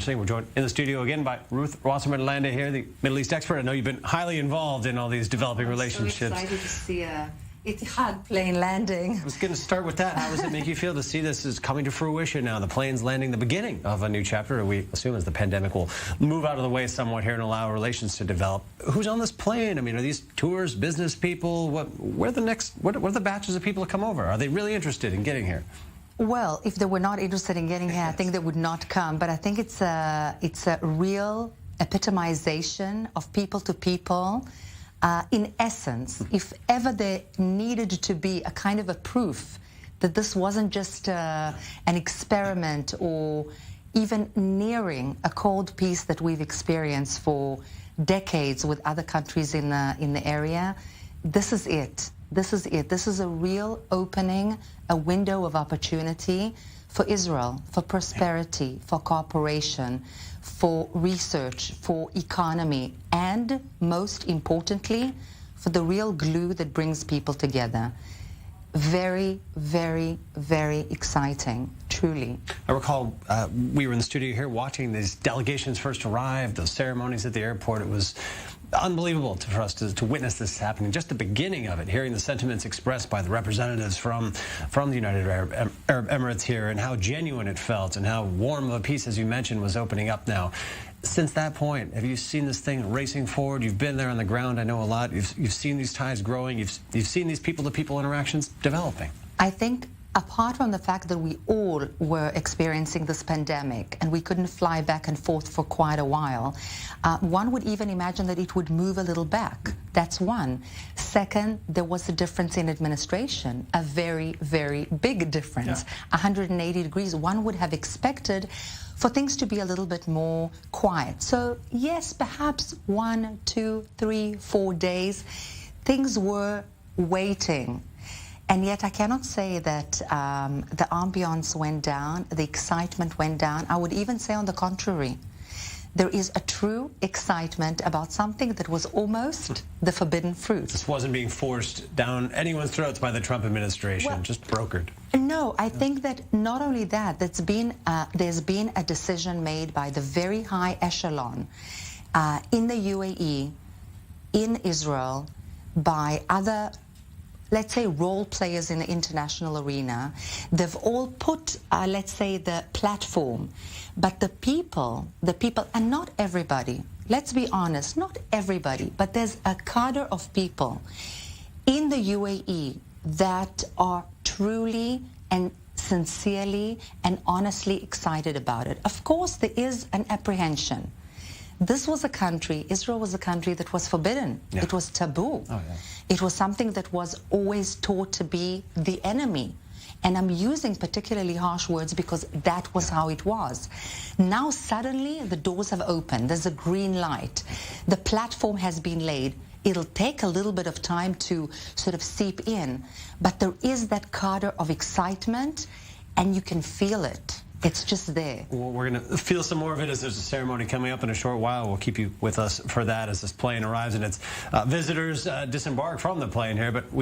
We're joined in the studio again by Ruth Wasserman Lande here, the Middle East expert. I know you've been highly involved in all these developing relationships. I'm so excited to see Etihad plane landing. I was going to start with that. How does it make you feel to see this is coming to fruition now? The plane's landing, the beginning of a new chapter, we assume, as the pandemic will move out of the way somewhat here and allow relations to develop. Who's on this plane? I mean, are these tours, business people? What are the batches of people that come over? Are they really interested in getting here? Well, if they were not interested in getting here, I think they would not come. But I think it's a real epitomization of people to people. In essence, if ever there needed to be a kind of a proof that this wasn't just an experiment or even nearing a cold peace that we've experienced for decades with other countries in the area, this is it. This is it. This is a real opening, a window of opportunity for Israel, for prosperity, for cooperation, for research, for economy, and most importantly, for the real glue that brings people together. Very, very, very exciting, truly. I recall we were in the studio here watching these delegations first arrive, those ceremonies at the airport. It was unbelievable for us to witness this happening. Just the beginning of it, hearing the sentiments expressed by the representatives from the United Arab Emirates here, and how genuine it felt, and how warm of a peace, as you mentioned, was opening up now. Since that point, have you seen this thing racing forward? You've been there on the ground, I know, a lot. You've seen these ties growing. You've seen these people-to-people interactions developing. I think, apart from the fact that we all were experiencing this pandemic and we couldn't fly back and forth for quite a while, one would even imagine that it would move a little back. That's one. Second, there was a difference in administration, a very, very big difference, 180 degrees. One would have expected for things to be a little bit more quiet. So yes, perhaps 1, 2, 3, 4 days, things were waiting. And yet I cannot say that the ambiance went down, the excitement went down. I would even say on the contrary. There is a true excitement about something that was almost the forbidden fruit. This wasn't being forced down anyone's throats by the Trump administration, just brokered. No, I think that not only that, there's been a decision made by the very high echelon in the UAE, in Israel, by other, let's say, role players in the international arena. They've all put, let's say, the platform. But the people, and not everybody, let's be honest, not everybody, but there's a cadre of people in the UAE that are truly and sincerely and honestly excited about it. Of course, there is an apprehension. This was a country, Israel was a country that was forbidden. Yeah. It was taboo. Oh, yeah. It was something that was always taught to be the enemy. And I'm using particularly harsh words because that was how it was. Now suddenly the doors have opened. There's a green light. The platform has been laid. It'll take a little bit of time to sort of seep in. But there is that cadre of excitement, and you can feel it. It's just there. Well, we're going to feel some more of it as there's a ceremony coming up in a short while. We'll keep you with us for that as this plane arrives and its visitors disembark from the plane here. But we